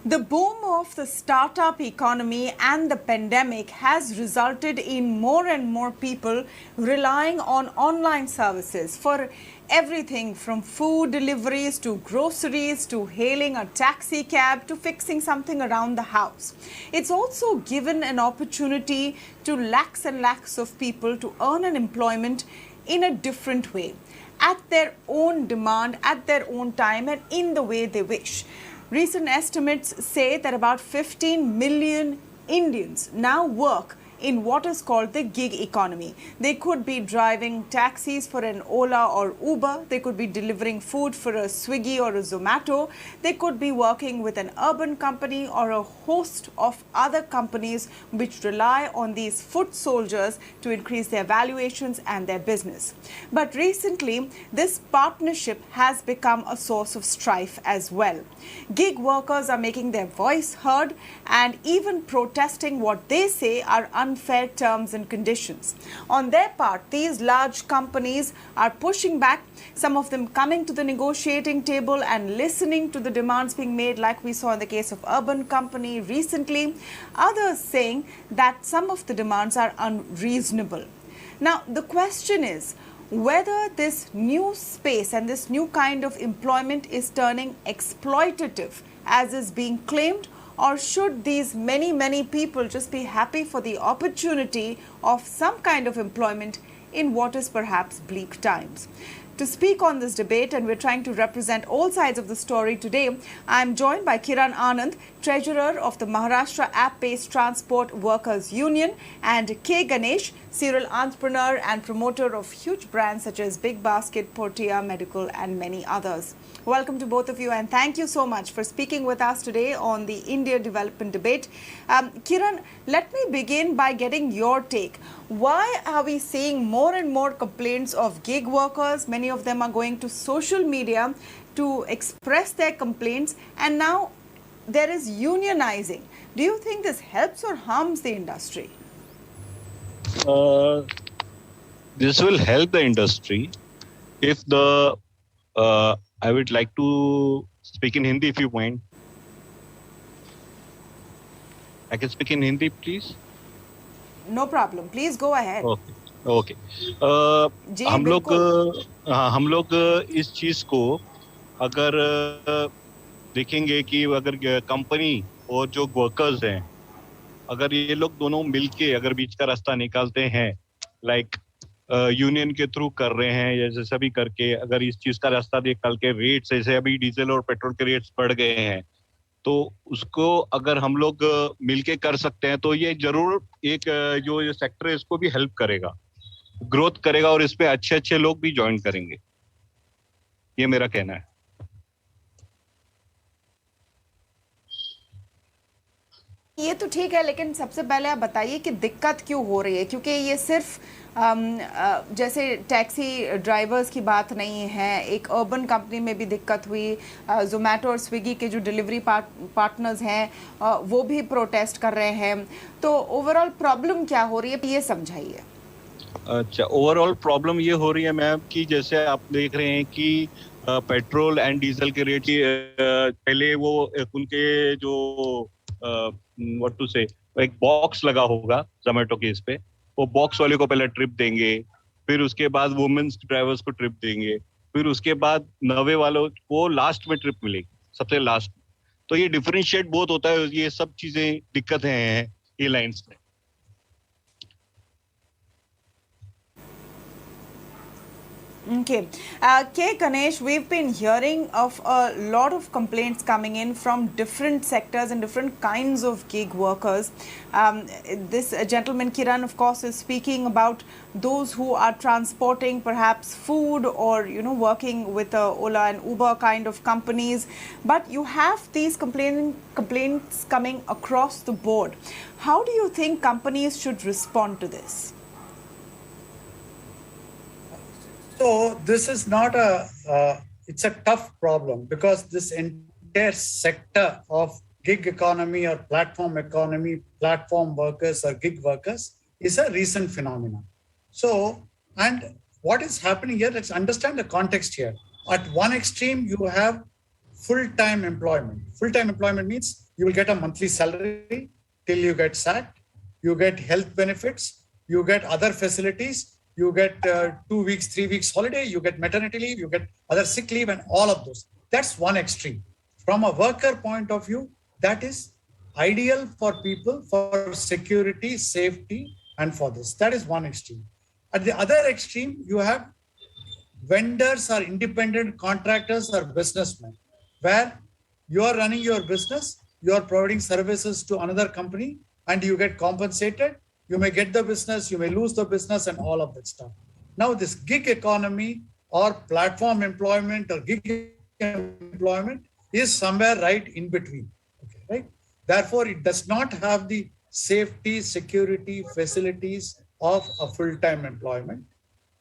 The boom of the startup economy and the pandemic has resulted in more and more people relying on online services for everything from food deliveries to groceries to hailing a taxi cab to fixing something around the house. It's also given an opportunity to lakhs and lakhs of people to earn an employment in a different way, at their own demand, at their own time, and in the way they wish. Recent estimates say that about 15 million Indians now work in what is called the gig economy. They could be driving taxis for an Ola or Uber. They could be delivering food for a Swiggy or a Zomato. They could be working with an urban company or a host of other companies which rely on these foot soldiers to increase their valuations and their business. But recently, this partnership has become a source of strife as well. Gig workers are making their voice heard and even protesting what they say are unfair terms and conditions. On their part, these large companies are pushing back, some of them coming to the negotiating table and listening to the demands being made, like we saw in the case of Urban Company recently. Others saying that some of the demands are unreasonable. Now, the question is whether this new space and this new kind of employment is turning exploitative, as is being claimed, or should these many people just be happy for the opportunity of some kind of employment in what is perhaps bleak times? To speak on this debate, and we're trying to represent all sides of the story today, I'm joined by Kiran Anand, Treasurer of the Maharashtra App-Based Transport Workers Union, and K. Ganesh, serial entrepreneur and promoter of huge brands such as Big Basket, Portia Medical, and many others. Welcome to both of you, and thank you so much for speaking with us today on the India Development Debate. Kiran, let me begin by getting your take. Why are we seeing more and more complaints of gig workers? Many of them are going to social media to express their complaints, and now there is unionizing. Do you think this helps or harms the industry? This will help the industry if I would like to speak in Hindi if you mind. I can speak in Hindi, please. No problem. Please go ahead. Okay हम लोग इस चीज को अगर देखेंगे कि अगर company और जो वर्कर्स हैं, अगर ये लोग दोनों मिलके अगर बीच का रास्ता निकालते हैं, लाइक यूनियन के थ्रू कर रहे हैं या जैसा भी करके, अगर इस चीज का रास्ता निकाल के रेट्स, जैसे अभी डीजल और पेट्रोल के रेट्स बढ़ गए हैं, तो उसको अगर हम लोग मिलके कर सकते हैं तो ये जरूर एक जो ये सेक्टर है इसको भी हेल्प करेगा, ग्रोथ करेगा और इस पे अच्छे लोग भी ज्वाइन करेंगे. ये मेरा कहना है. ये तो ठीक है, लेकिन सबसे पहले आप बताइए कि दिक्कत क्यों हो रही है, क्योंकि ये सिर्फ जैसे टैक्सी ड्राइवर्स की बात नहीं है, एक अर्बन कंपनी में भी दिक्कत हुई, जोमेटो और स्विगी के जो डिलीवरी पार्टनर्स हैं वो भी प्रोटेस्ट कर रहे हैं, तो ओवरऑल प्रॉब्लम क्या हो रही है ये समझाइए. अच्छा, ओवरऑल प्रॉब्लम ये हो रही है मैम कि जैसे आप देख रहे हैं कि पेट्रोल एंड डीजल के रेट पहले वो उनके जो व्हाट टू से एक बॉक्स लगा होगा जोमेटो के, इस पे वो बॉक्स वाले को पहले ट्रिप देंगे, फिर उसके बाद वुमेन्स ड्राइवर्स को ट्रिप देंगे, फिर उसके बाद नवे वालों को लास्ट में ट्रिप मिलेगी, सबसे लास्ट. तो ये डिफरेंशिएट बहुत होता है, ये सब चीजें दिक्कतें हैं एयरलाइंस में. Okay. K. Ganesh, we've been hearing of a lot of complaints coming in from different sectors and different kinds of gig workers. This gentleman, Kiran, of course, is speaking about those who are transporting perhaps food or, working with Ola and Uber kind of companies. But you have these complaints coming across the board. How do you think companies should respond to this? So this is not it's a tough problem because this entire sector of gig economy or platform economy, platform workers or gig workers is a recent phenomenon. So, and what is happening here, let's understand the context here. At one extreme, you have full-time employment. Full-time employment means you will get a monthly salary till you get sacked, you get health benefits, you get other facilities, you get 2 weeks, 3 weeks holiday, you get maternity leave, you get other sick leave and all of those. That's one extreme. From a worker point of view, that is ideal for people for security, safety, and for this. That is one extreme. At the other extreme, you have vendors or independent contractors or businessmen, where you are running your business, you are providing services to another company, and you get compensated. You may get the business, you may lose the business, and all of that stuff. Now, this gig economy or platform employment or gig employment is somewhere right in between. Okay, right? Therefore, it does not have the safety, security, facilities of a full-time employment,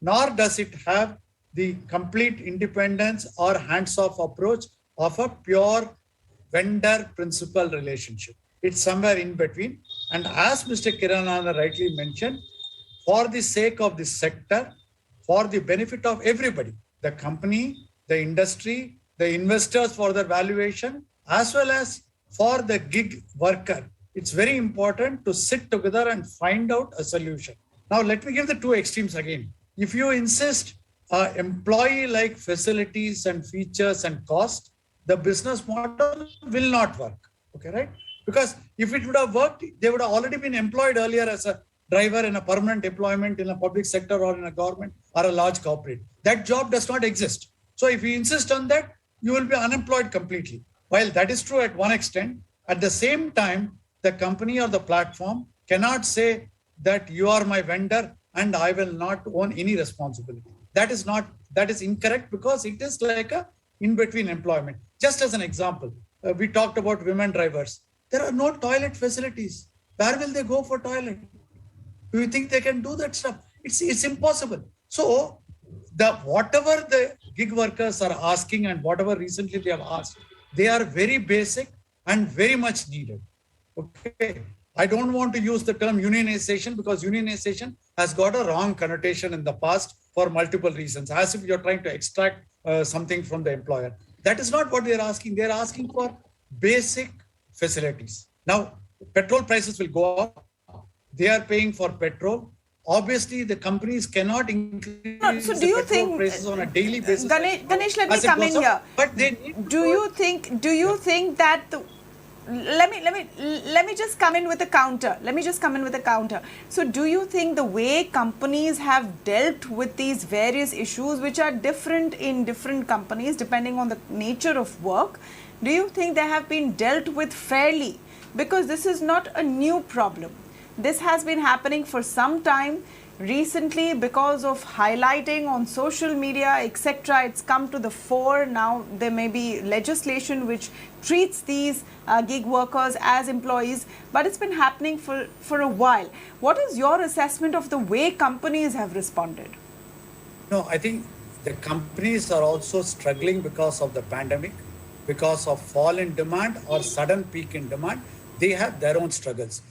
nor does it have the complete independence or hands-off approach of a pure vendor-principal relationship. It's somewhere in between. And as Mr. Kiranana rightly mentioned, for the sake of this sector, for the benefit of everybody, the company, the industry, the investors for their valuation, as well as for the gig worker, it's very important to sit together and find out a solution. Now, let me give the two extremes again. If you insist employee-like facilities and features and cost, the business model will not work. Okay, right? Because if it would have worked, they would have already been employed earlier as a driver in a permanent employment in a public sector or in a government or a large corporate. That job does not exist. So if you insist on that, you will be unemployed completely. While that is true at one extent, at the same time, the company or the platform cannot say that you are my vendor and I will not own any responsibility. That is incorrect, because it is like a in-between employment. Just as an example, we talked about women drivers. There are no toilet facilities. Where will they go for toilet? Do you think they can do that stuff? It's impossible. So whatever the gig workers are asking and whatever recently they have asked, they are very basic and very much needed. Okay. I don't want to use the term unionization, because unionization has got a wrong connotation in the past for multiple reasons, as if you're trying to extract something from the employer. That is not what they're asking. They're asking for basic facilities. Now, petrol prices will go up. They are paying for petrol. Obviously, the companies cannot increase the petrol prices on a daily basis. Ganesh, let me come in here. But they need do you think that let me just come in with a counter. So do you think the way companies have dealt with these various issues, which are different in different companies depending on the nature of work, do you think they have been dealt with fairly? Because this is not a new problem. This has been happening for some time. Recently, because of highlighting on social media, etc., it's come to the fore. Now there may be legislation which treats these gig workers as employees, but it's been happening for a while. What is your assessment of the way companies have responded? No, I think the companies are also struggling because of the pandemic, because of fall in demand or sudden peak in demand. They have their own struggles.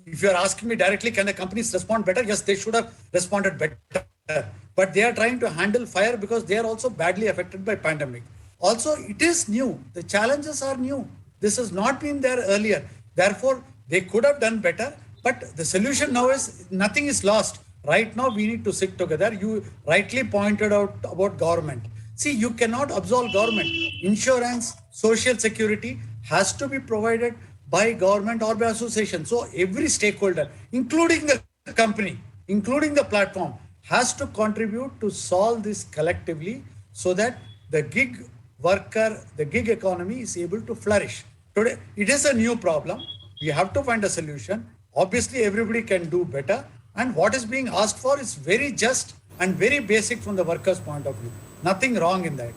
If you're asking me directly, can the companies respond better? Yes, they should have responded better. But they are trying to handle fire because they are also badly affected by pandemic. Also, it is new. The challenges are new. This has not been there earlier. Therefore, they could have done better. But the solution now is nothing is lost. Right now, we need to sit together. You rightly pointed out about government. See, you cannot absolve government. Insurance, social security has to be provided by government or by association. So every stakeholder, including the company, including the platform, has to contribute to solve this collectively so that the gig worker, the gig economy is able to flourish. Today, it is a new problem. We have to find a solution. Obviously, everybody can do better. And what is being asked for is very just and very basic from the worker's point of view. Nothing wrong in that.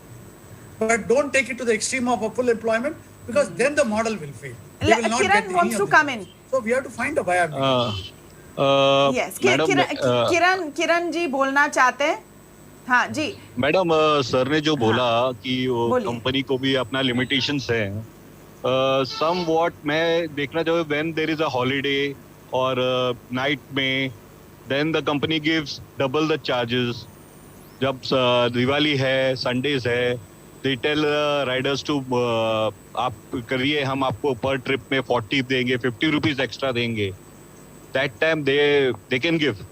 But don't take it to the extreme of a full employment, because then the model will fail. Kiran wants to come in. So we have to find a viability. Yes, Kiran ji बोलना चाहते हैं. हाँ जी. Madam, sir ने जो बोला कि वो company को भी अपना लिमिटेशंस है. Somewhat मैं देखना चाहूँ when there is a holiday or night में, then the company gives double the charges. जब दिवाली है, Sundays है, they tell riders to आप करिए, हम आपको per trip में 40 देंगे, 50 rupees extra देंगे. That time they can give.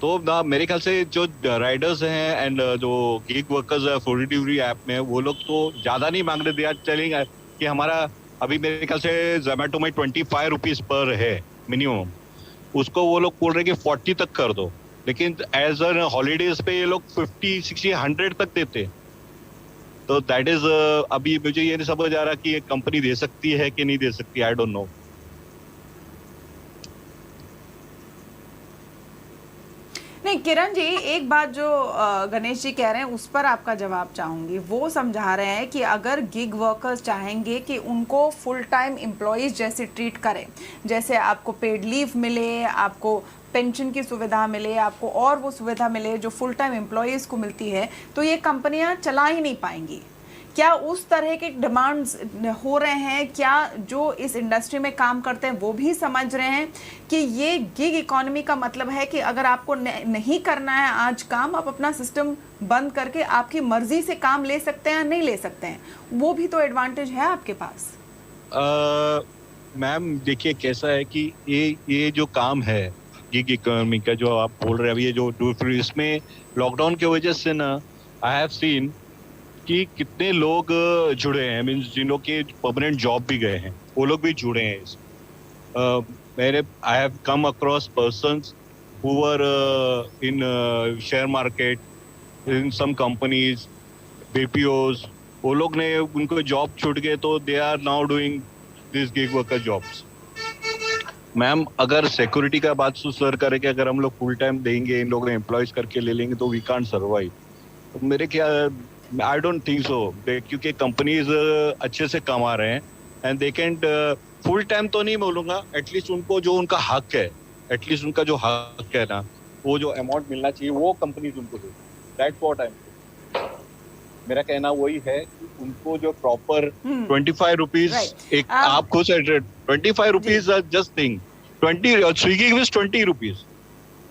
तो ना मेरे ख्याल से जो राइडर्स हैं एंड जो गिग वर्कर्स है फूड डिलीवरी ऐप में, वो लोग तो ज्यादा नहीं मांग रहे. दे आर टेलिंग कि हमारा अभी मेरे ख्याल से जोमेटो में 25 रुपीज पर है मिनिमम, उसको वो लोग बोल रहे हैं कि 40 तक कर दो. लेकिन एज अ हॉलीडेज पे ये लोग 50, 60, 100 तक देते. तो दैट इज अभी मुझे ये नहीं समझ आ रहा कि ये कंपनी दे सकती है कि नहीं दे सकती. I don't know. नहीं किरण जी, एक बात जो गणेश जी कह रहे हैं उस पर आपका जवाब चाहूंगी. वो समझा रहे हैं कि अगर गिग वर्कर्स चाहेंगे कि उनको फुल टाइम एम्प्लॉयज़ जैसे ट्रीट करें, जैसे आपको पेड लीव मिले, आपको पेंशन की सुविधा मिले, आपको और वो सुविधा मिले जो फुल टाइम एम्प्लॉयज़ को मिलती है, तो ये कंपनियां चला ही नहीं पाएंगी. क्या उस तरह के डिमांड्स हो रहे हैं? क्या जो इस इंडस्ट्री में काम करते हैं वो भी समझ रहे हैं कि ये गिग इकोनॉमी का मतलब है कि अगर आपको नहीं करना है आज काम, आप अपना सिस्टम बंद करके आपकी मर्जी से काम ले सकते हैं, नहीं ले सकते हैं? वो भी तो एडवांटेज है आपके पास. मैम देखिए कैसा है कि ये जो काम है गिग इकोनॉमी का जो आप बोल रहे हैं अभी, ये जो इसमें लॉकडाउन की वजह से ना आई हैव सीन कि कितने लोग जुड़े हैं. मीन्स जिन लोग के परमानेंट जॉब भी गए हैं वो लोग भी जुड़े हैं. मैंने I have come across persons who were in share market, in some companies, BPOs. वो लोग ने उनको जॉब छूट गए तो they are now doing this gig worker jobs. Ma'am अगर सिक्योरिटी का बात सर करे कि अगर हम लोग फुल टाइम देंगे, इन लोगों ने एम्प्लॉयज करके ले लेंगे तो वी कांट सर्वाइव. तो मेरे क्या I don't think so. क्योंकि कंपनीज अच्छे से कमा रहे हैं and they can full time तो नहीं बोलूंगा, एटलीस्ट उनको जो उनका हक है, एटलीस्ट उनका जो हक है ना, वो जो अमाउंट मिलना चाहिए वो कंपनीज उनको दे. That's what I am. मेरा कहना वही है कि उनको जो प्रॉपर 25 रुपीज एक आप खुद 25 rupees just think 20 Swiggy gives 20 rupees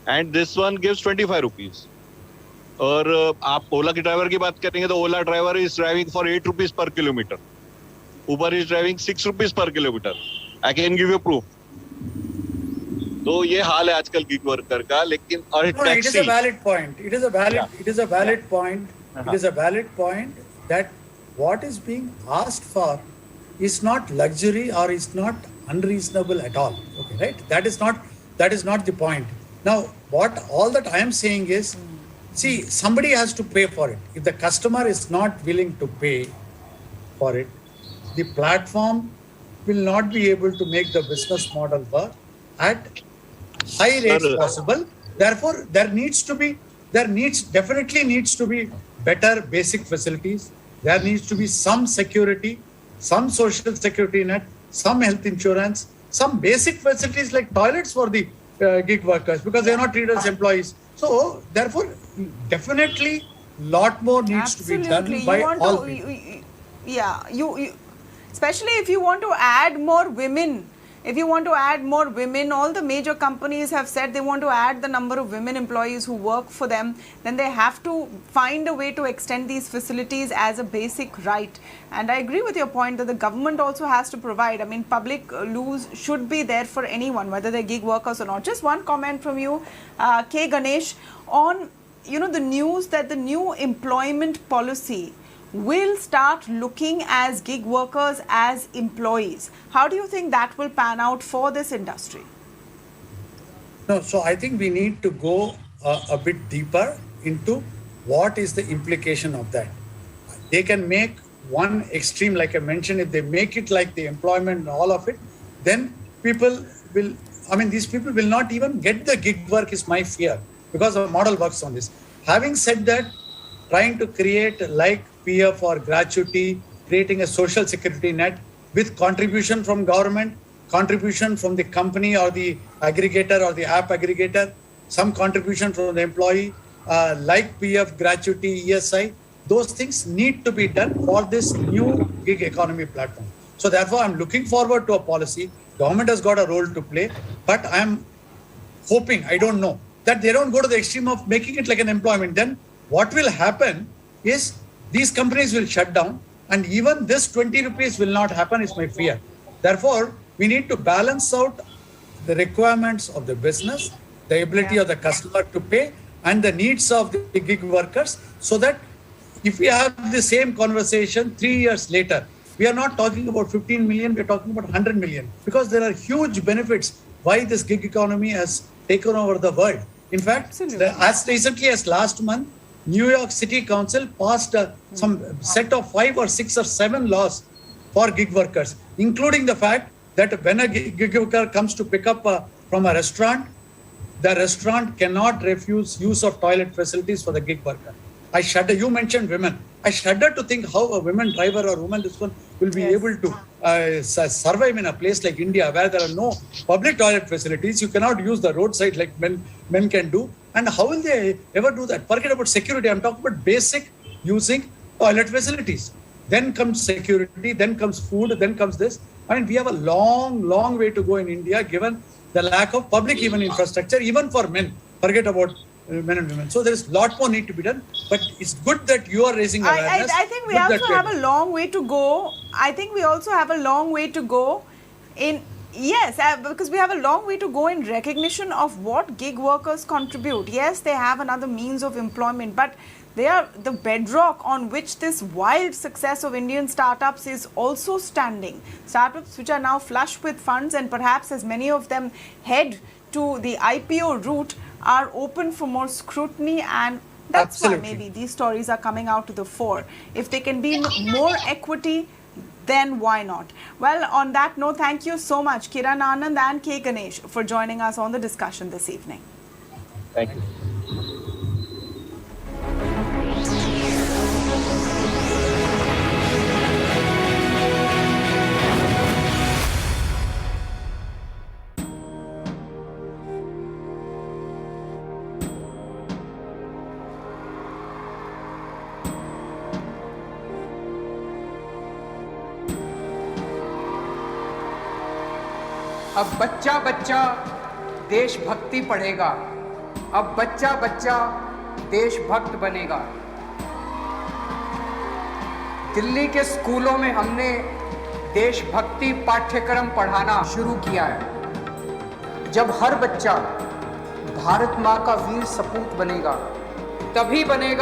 and this one gives 25 rupees. और आप ओला के ड्राइवर की बात करेंगे तो Ola driver is driving for 8 rupees per kilometre, Uber is driving 6 rupees per kilometre. I can give you proof. तो ये हाल है आजकल गिग वर्कर का. लेकिन और taxi, it is a valid point. It is a valid point. It is a valid point that what is being asked for is not luxury or is not unreasonable at all. Okay, right? That is not the point. Now, what all that I am saying is, see, somebody has to pay for it. If the customer is not willing to pay for it, the platform will not be able to make the business model work at high rates possible. Therefore, definitely needs to be better basic facilities. There needs to be some security, some social security net, some health insurance, some basic facilities like toilets for the gig workers, because they are not treated as employees. So, therefore, definitely, lot more needs to be done by all people. You especially if you want to add more women. If you want to add more women, all the major companies have said they want to add the number of women employees who work for them. Then they have to find a way to extend these facilities as a basic right. And I agree with your point that the government also has to provide. I mean, public loos should be there for anyone, whether they're gig workers or not. Just one comment from you, K. Ganesh, on the news that the new employment policy will start looking as gig workers as employees. How do you think that will pan out for this industry? No, so I think we need to go a bit deeper into what is the implication of that. They can make one extreme, like I mentioned, if they make it like the employment and all of it, then these people will not even get the gig work is my fear, because the model works on this. Having said that, trying to create like PF or gratuity, creating a social security net with contribution from government, contribution from the company or the aggregator or the app aggregator, some contribution from the employee, like PF, gratuity, ESI, those things need to be done for this new gig economy platform. So therefore, I'm looking forward to a policy. Government has got a role to play, but I'm hoping, I don't know, that they don't go to the extreme of making it like an employment. Then what will happen is these companies will shut down, and even this 20 rupees will not happen is my fear. Therefore, we need to balance out the requirements of the business, the ability of the customer to pay, and the needs of the gig workers, so that if we have the same conversation 3 years later, we are not talking about 15 million, we are talking about 100 million, because there are huge benefits why this gig economy has taken over the world. In fact, as recently as last month, New York City Council passed some set of 5 or 6 or 7 laws for gig workers, including the fact that when a gig worker comes to pick up from a restaurant, the restaurant cannot refuse use of toilet facilities for the gig worker. I shudder. You mentioned women. I shudder to think how a women driver or woman this one will be able to survive in a place like India, where there are no public toilet facilities. You cannot use the roadside like men can do. And how will they ever do that? Forget about security. I'm talking about basic using toilet facilities. Then comes security, then comes food, then comes this. I mean, we have a long way to go in India, given the lack of public even infrastructure, even for men. Forget about men and women. So there is a lot more need to be done. But it's good that you are raising awareness. I think we also have a long way to go. I think we also have a long way to go in, yes, because we have a long way to go in recognition of what gig workers contribute. Yes, they have another means of employment, but they are the bedrock on which this wild success of Indian startups is also standing. Startups which are now flush with funds, and perhaps as many of them head to the IPO route, are open for more scrutiny, and that's why maybe these stories are coming out to the fore. If they can be more equity, then why not? Well, on that note, thank you so much, Kiran Anand and K. Ganesh, for joining us on the discussion this evening. Thank you. अब बच्चा बच्चा देशभक्ति पढ़ेगा, अब बच्चा बच्चा देशभक्त बनेगा। दिल्ली के स्कूलों में हमने देशभक्ति पाठ्यक्रम पढ़ाना शुरू किया है। जब हर बच्चा भारत माँ का वीर सपूत बनेगा, तभी बनेगा